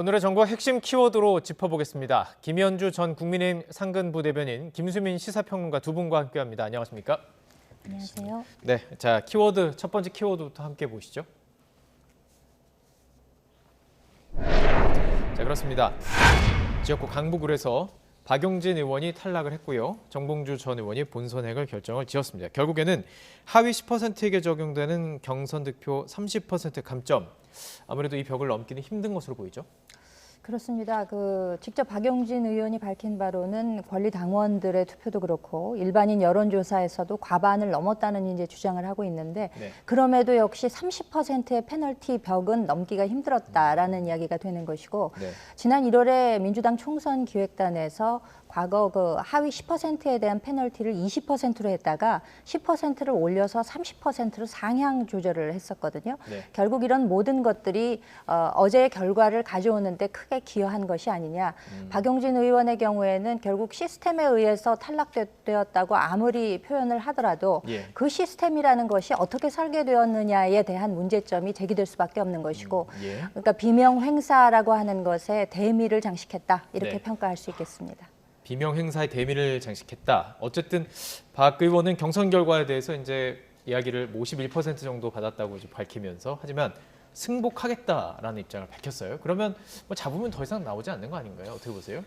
오늘의 정보 핵심 키워드로 짚어보겠습니다. 김현주 전 국민의힘 상근부대변인, 김수민 시사평론가 두 분과 함께합니다. 안녕하십니까? 안녕하세요. 네, 자 키워드 첫 번째 키워드부터 함께 보시죠. 자 그렇습니다. 지역구 강북을에서 박용진 의원이 탈락을 했고요. 정봉주 전 의원이 본선행을 결정을 지었습니다. 결국에는 하위 10%에게 적용되는 경선 득표 30% 감점. 아무래도 이 벽을 넘기는 힘든 것으로 보이죠. 그렇습니다. 직접 박용진 의원이 밝힌 바로는 권리당원들의 투표도 그렇고 일반인 여론조사에서도 과반을 넘었다는 이제 주장을 하고 있는데 그럼에도 역시 30%의 페널티 벽은 넘기가 힘들었다라는 이야기가 되는 것이고 지난 1월에 민주당 총선 기획단에서 과거 하위 10%에 대한 페널티를 20%로 했다가 10%를 올려서 30%로 상향 조절을 했었거든요. 결국 이런 모든 것들이 어제의 결과를 가져오는데 크게 기여한 것이 아니냐. 박용진 의원의 경우에는 결국 시스템에 의해서 탈락되었다고 아무리 표현을 하더라도 그 시스템이라는 것이 어떻게 설계되었느냐에 대한 문제점이 제기될 수밖에 없는 것이고 그러니까 비명 행사라고 하는 것에 대미를 장식했다. 이렇게 평가할 수 있겠습니다. 비명 행사의 대미를 장식했다. 어쨌든 박 의원은 경선 결과에 대해서 이제 이야기를 51% 정도 받았다고 이제 밝히면서 하지만 승복하겠다라는 입장을 밝혔어요. 그러면 뭐 잡으면 더 이상 나오지 않는 거 아닌가요? 어떻게 보세요?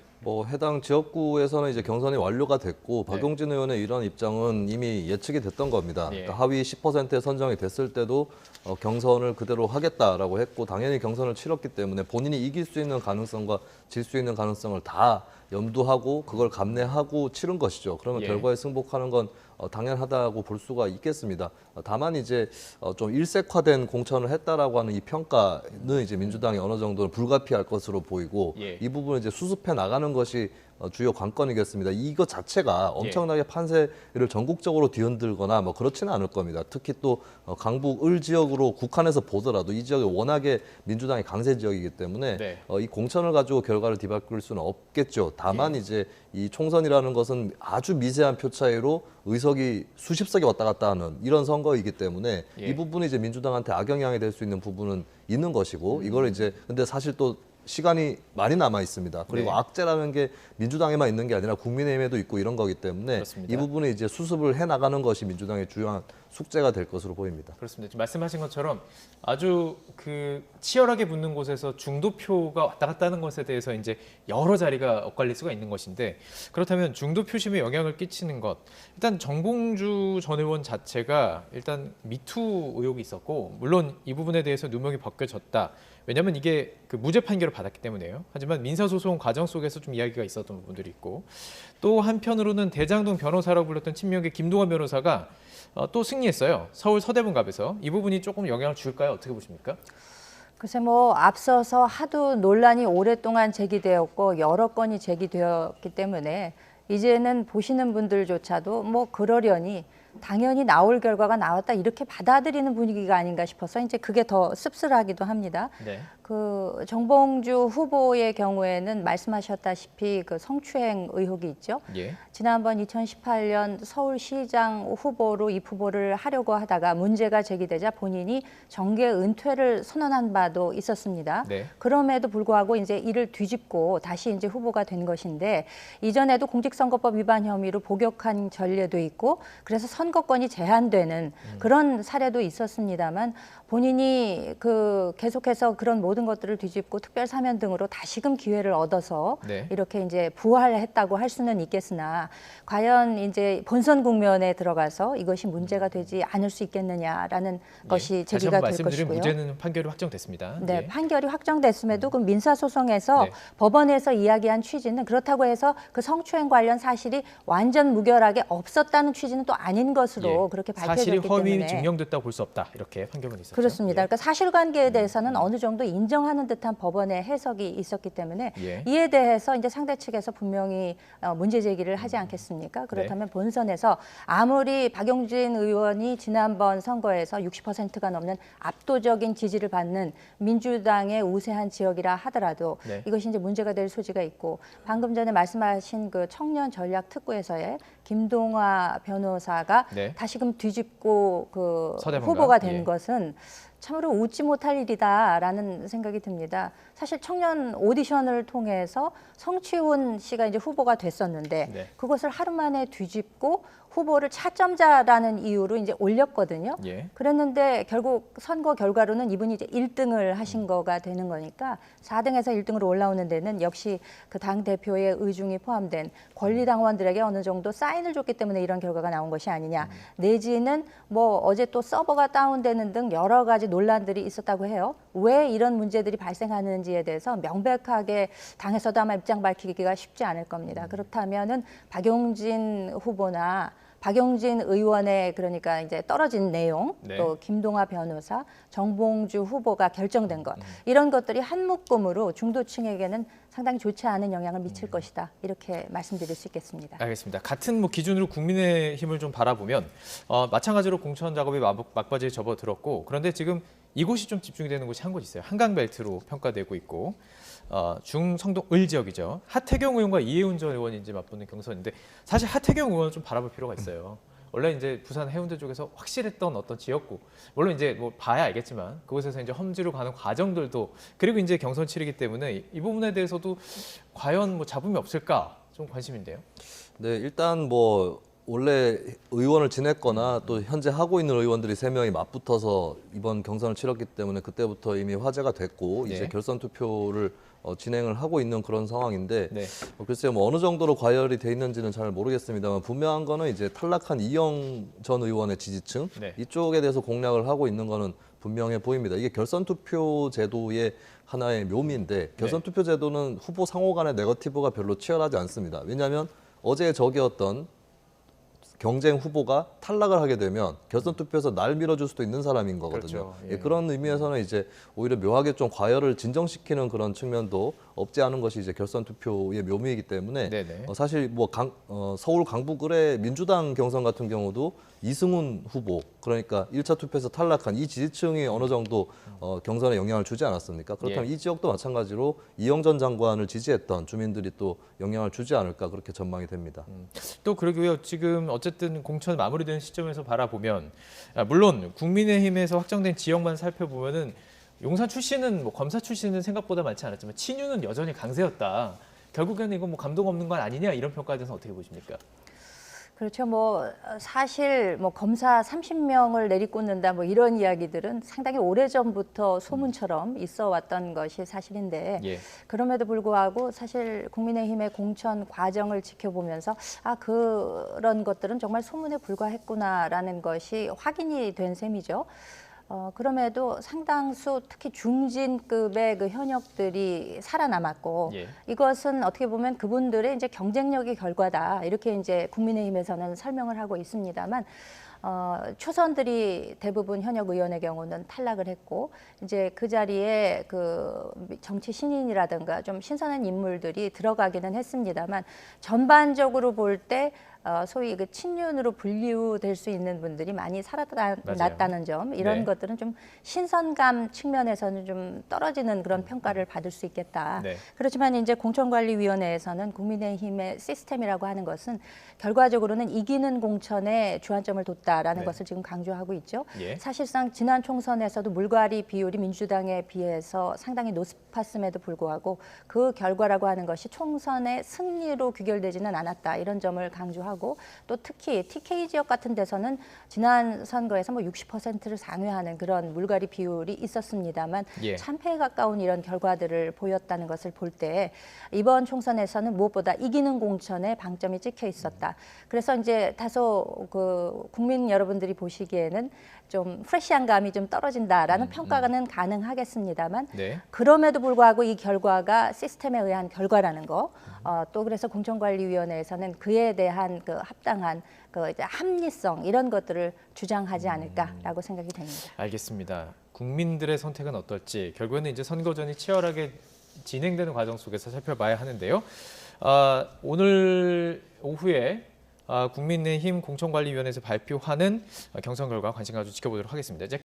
해당 지역구에서는 이제 경선이 완료가 됐고 박용진 의원의 이런 입장은 이미 예측이 됐던 겁니다. 그러니까 하위 10%에 선정이 됐을 때도 경선을 그대로 하겠다라고 했고 당연히 경선을 치렀기 때문에 본인이 이길 수 있는 가능성과 질 수 있는 가능성을 다 염두하고 그걸 감내하고 치른 것이죠. 그러면 결과에 승복하는 건 당연하다고 볼 수가 있겠습니다. 다만 이제 좀 일색화된 공천을 했다라고 하는 이 평가는 이제 민주당이 어느 정도는 불가피할 것으로 보이고 이 부분을 이제 수습해 나가는 것이 주요 관건이겠습니다. 이거 자체가 엄청나게 판세를 전국적으로 뒤흔들거나 뭐 그렇지는 않을 겁니다. 특히 또 강북 을 지역으로 국한해서 보더라도 이 지역이 워낙에 민주당이 강세 지역이기 때문에 이 공천을 가지고 결과를 뒤바꿀 수는 없겠죠. 다만 이제 이 총선이라는 것은 아주 미세한 표 차이로 의석이 수십석이 왔다 갔다 하는 이런 선거이기 때문에 이 부분이 이제 민주당한테 악영향이 될 수 있는 부분은 있는 것이고 이걸 이제 근데 사실 또 시간이 많이 남아 있습니다. 그리고 악재라는 게 민주당에만 있는 게 아니라 국민의힘에도 있고 이런 거기 때문에 그렇습니다. 이 부분에 이제 수습을 해 나가는 것이 민주당의 주요한 숙제가 될 것으로 보입니다. 그렇습니다. 지금 말씀하신 것처럼 아주 치열하게 붙는 곳에서 중도표가 왔다 갔다 하는 것에 대해서 이제 여러 자리가 엇갈릴 수가 있는 것인데 그렇다면 중도 표심에 영향을 끼치는 것 일단 정봉주 전 의원 자체가 일단 미투 의혹이 있었고 물론 이 부분에 대해서 누명이 벗겨졌다. 왜냐하면 이게 무죄 판결을 받았기 때문에요. 하지만 민사소송 과정 속에서 좀 이야기가 있었던 부분들이 있고 또 한편으로는 대장동 변호사라고 불렸던 친명계 김동완 변호사가 또 승리했어요. 서울 서대문갑에서. 이 부분이 조금 영향을 줄까요? 어떻게 보십니까? 글쎄 앞서서 하도 논란이 오랫동안 제기되었고 여러 건이 제기되었기 때문에 이제는 보시는 분들조차도 그러려니 당연히 나올 결과가 나왔다 이렇게 받아들이는 분위기가 아닌가 싶어서 이제 그게 더 씁쓸하기도 합니다. 정봉주 후보의 경우에는 말씀하셨다시피 성추행 의혹이 있죠. 지난번 2018년 서울시장 후보로 입후보를 하려고 하다가 문제가 제기되자 본인이 정계 은퇴를 선언한 바도 있었습니다. 그럼에도 불구하고 이제 이를 뒤집고 다시 이제 후보가 된 것인데 이전에도 공직선거법 위반 혐의로 복역한 전례도 있고 그래서 선거권이 제한되는 그런 사례도 있었습니다만 본인이 계속해서 그런 모든 것들을 뒤집고 특별 사면 등으로 다시금 기회를 얻어서 이렇게 이제 부활했다고 할 수는 있겠으나 과연 이제 본선 국면에 들어가서 이것이 문제가 되지 않을 수 있겠느냐라는 것이 제기가 될 것이고요. 무죄는 판결이 확정됐습니다. 판결이 확정됐음에도 그 민사소송에서 법원에서 이야기한 취지는 그렇다고 해서 그 성추행 관련 사실이 완전 무결하게 없었다는 취지는 또 아닌 것으로 그렇게 밝혀졌기 사실이 때문에 허위 증명됐다고 볼 수 없다. 이렇게 판결은 있었죠. 그렇습니다. 그러니까 사실관계에 대해서는 어느 정도 인정하는 듯한 법원의 해석이 있었기 때문에 이에 대해서 이제 상대 측에서 분명히 문제 제기를 하지 않겠습니까? 그렇다면 본선에서 아무리 박용진 의원이 지난번 선거에서 60%가 넘는 압도적인 지지를 받는 민주당의 우세한 지역이라 하더라도 이것이 이제 문제가 될 소지가 있고 방금 전에 말씀하신 청년 전략 특구에서의 김동완 변호사가 후보가 네. 다시금 뒤집고 그 서대문가? 후보가 된 예. 것은 참으로 웃지 못할 일이다라는 생각이 듭니다. 사실 청년 오디션을 통해서 성취훈 씨가 이제 후보가 됐었는데 네. 그것을 하루 만에 뒤집고 후보를 차점자라는 이유로 이제 올렸거든요. 예. 그랬는데 결국 선거 결과로는 이분이 이제 1등을 하신 거가 되는 거니까 4등에서 1등으로 올라오는 데는 역시 그 당 대표의 의중이 포함된 권리당원들에게 어느 정도 사인을 줬기 때문에 이런 결과가 나온 것이 아니냐. 내지는 뭐 어제 또 서버가 다운되는 등 여러 가지 논란들이 있었다고 해요. 왜 이런 문제들이 발생하는지에 대해서 명백하게 당에서도 아마 입장 밝히기가 쉽지 않을 겁니다. 그렇다면은 박용진 후보나 박용진 의원의 그러니까 이제 떨어진 내용, 네. 또 김동아 변호사, 정봉주 후보가 결정된 것 이런 것들이 한 묶음으로 중도층에게는 상당히 좋지 않은 영향을 미칠 것이다 이렇게 말씀드릴 수 있겠습니다. 알겠습니다. 같은 뭐 기준으로 국민의힘을 좀 바라보면 마찬가지로 공천 작업이 막바지에 접어들었고 그런데 지금 이곳이 좀 집중이 되는 곳이 한 곳 있어요. 한강벨트로 평가되고 있고 중성동 을 지역이죠. 하태경 의원과 이해운 전 의원이 이제 맞붙는 경선인데 사실 하태경 의원은 좀 바라볼 필요가 있어요. 원래 이제 부산 해운대 쪽에서 확실했던 어떤 지역구, 물론 이제 뭐 봐야 알겠지만 그곳에서 이제 험지로 가는 과정들도 그리고 이제 경선 치르기 때문에 이 부분에 대해서도 과연 뭐 잡음이 없을까 좀 관심인데요. 네, 일단 뭐 원래 의원을 지냈거나 또 현재 하고 있는 의원들이 3명이 맞붙어서 이번 경선을 치렀기 때문에 그때부터 이미 화제가 됐고 네. 이제 결선 투표를 진행을 하고 있는 그런 상황인데 네. 글쎄요 뭐 어느 정도로 과열이 돼 있는지는 잘 모르겠습니다만 분명한 거는 이제 탈락한 이영 전 의원의 지지층 네. 이쪽에 대해서 공략을 하고 있는 거는 분명해 보입니다. 이게 결선 투표 제도의 하나의 묘미인데 결선 투표 제도는 후보 상호 간의 네거티브가 별로 치열하지 않습니다. 왜냐하면 어제 적이었던 경쟁 후보가 탈락을 하게 되면 결선 투표에서 날 밀어줄 수도 있는 사람인 거거든요. 그렇죠. 예. 그런 의미에서는 이제 오히려 묘하게 좀 과열을 진정시키는 그런 측면도 없지 않은 것이 이제 결선 투표의 묘미이기 때문에 네네. 사실 뭐 서울 강북을의 민주당 경선 같은 경우도 이승훈 후보 그러니까 1차 투표에서 탈락한 이 지지층이 어느 정도 경선에 영향을 주지 않았습니까? 그렇다면 예. 이 지역도 마찬가지로 이영전 장관을 지지했던 주민들이 또 영향을 주지 않을까 그렇게 전망이 됩니다. 또 그러고요. 지금 어쨌든 공천 마무리되는 시점에서 바라보면 물론 국민의힘에서 확정된 지역만 살펴보면은 용산 출신은 뭐 검사 출신은 생각보다 많지 않았지만 친윤은 여전히 강세였다. 결국에는 이건 뭐 감동 없는 건 아니냐 이런 평가에 대해서 어떻게 보십니까? 그렇죠. 뭐 사실 뭐 검사 30명을 내리꽂는다 뭐 이런 이야기들은 상당히 오래전부터 소문처럼 있어 왔던 것이 사실인데 예. 그럼에도 불구하고 사실 국민의힘의 공천 과정을 지켜보면서 아 그런 것들은 정말 소문에 불과했구나라는 것이 확인이 된 셈이죠. 그럼에도 상당수 특히 중진급의 그 현역들이 살아남았고 예. 이것은 어떻게 보면 그분들의 이제 경쟁력의 결과다 이렇게 이제 국민의힘에서는 설명을 하고 있습니다만 초선들이 대부분 현역 의원의 경우는 탈락을 했고 이제 그 자리에 그 정치 신인이라든가 좀 신선한 인물들이 들어가기는 했습니다만 전반적으로 볼 때 소위 그 친윤으로 분류될 수 있는 분들이 많이 살아났다는 점 이런 네. 것들은 좀 신선감 측면에서는 좀 떨어지는 그런 평가를 받을 수 있겠다. 네. 그렇지만 이제 공천관리위원회에서는 국민의힘의 시스템이라고 하는 것은 결과적으로는 이기는 공천에 주안점을 뒀다라는 네. 것을 지금 강조하고 있죠. 예. 사실상 지난 총선에서도 물갈이 비율이 민주당에 비해서 상당히 높았음에도 불구하고 그 결과라고 하는 것이 총선의 승리로 귀결되지는 않았다. 이런 점을 강조하고 또 특히 TK 지역 같은 데서는 지난 선거에서 뭐 60%를 상회하는 그런 물갈이 비율이 있었습니다만 예. 참패에 가까운 이런 결과들을 보였다는 것을 볼 때 이번 총선에서는 무엇보다 이기는 공천에 방점이 찍혀 있었다. 그래서 이제 다소 그 국민 여러분들이 보시기에는 좀 프레시한 감이 좀 떨어진다라는 평가는 가능하겠습니다만 네. 그럼에도 불구하고 이 결과가 시스템에 의한 결과라는 거, 또 그래서 공천관리위원회에서는 그에 대한 그 합당한 그 이제 합리성 이런 것들을 주장하지 않을까라고 생각이 됩니다. 알겠습니다. 국민들의 선택은 어떨지 결국에는 이제 선거전이 치열하게 진행되는 과정 속에서 살펴봐야 하는데요. 오늘 오후에 국민의힘 공천관리위원회에서 발표하는 경선 결과 관심 가지고 지켜보도록 하겠습니다. 이제